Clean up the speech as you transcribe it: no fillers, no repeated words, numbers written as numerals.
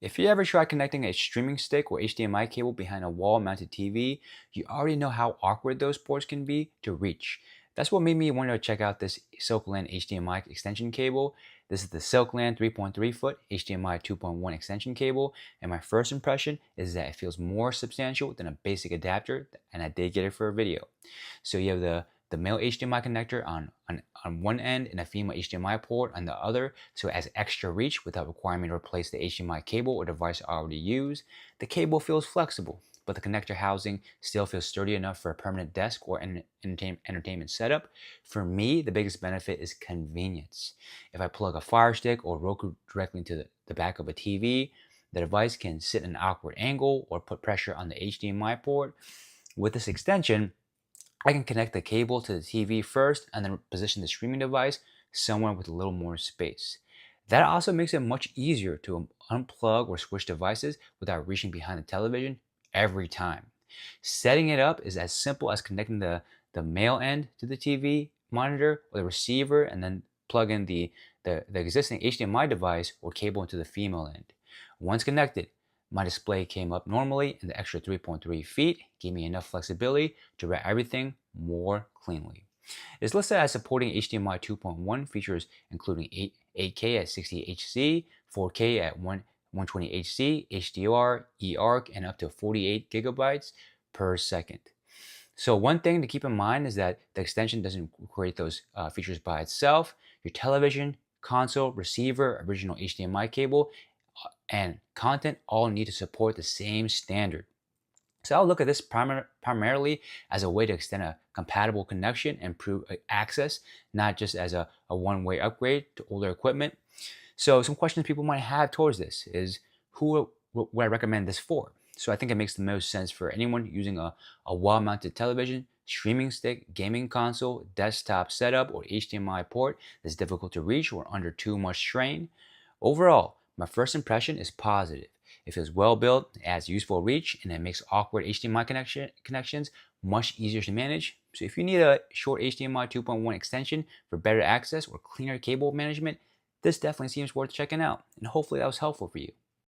If you ever try connecting a streaming stick or HDMI cable behind a wall-mounted TV, you already know how awkward those ports can be to reach. That's what made me want to check out this Silkland HDMI extension cable. This is the Silkland 3.3 foot HDMI 2.1 extension cable, and my first impression is that it feels more substantial than a basic adapter, and I did get it for a video. So you have the male HDMI connector on one end and a female HDMI port on the other, so it has extra reach without requiring me to replace the HDMI cable or device I already use. The cable feels flexible, but the connector housing still feels sturdy enough for a permanent desk or an entertainment setup. For me, the biggest benefit is convenience. If I plug a Fire Stick or Roku directly into the back of a TV, the device can sit in an awkward angle or put pressure on the HDMI port. With this extension, I can connect the cable to the TV first and then position the streaming device somewhere with a little more space. That also makes it much easier to unplug or switch devices without reaching behind the television every time. Setting it up is as simple as connecting the male end to the TV monitor or the receiver and then plug in the existing HDMI device or cable into the female end. Once connected, my display came up normally, and the extra 3.3 feet gave me enough flexibility to write everything more cleanly. It's listed as supporting HDMI 2.1 features including 8K at 60Hz, 4K at 120Hz, HDR, eARC, and up to 48 gigabytes per second. So one thing to keep in mind is that the extension doesn't create those features by itself. Your television, console, receiver, original HDMI cable, and content all need to support the same standard. So I'll look at this primarily as a way to extend a compatible connection and improve access, not just as a one-way upgrade to older equipment. So some questions people might have towards this is, who would I recommend this for? So I think it makes the most sense for anyone using a wall-mounted television, streaming stick, gaming console, desktop setup, or HDMI port that's difficult to reach or under too much strain. Overall, my first impression is positive. It feels well built, adds useful reach, and it makes awkward HDMI connections much easier to manage. So if you need a short HDMI 2.1 extension for better access or cleaner cable management, this definitely seems worth checking out, and hopefully that was helpful for you.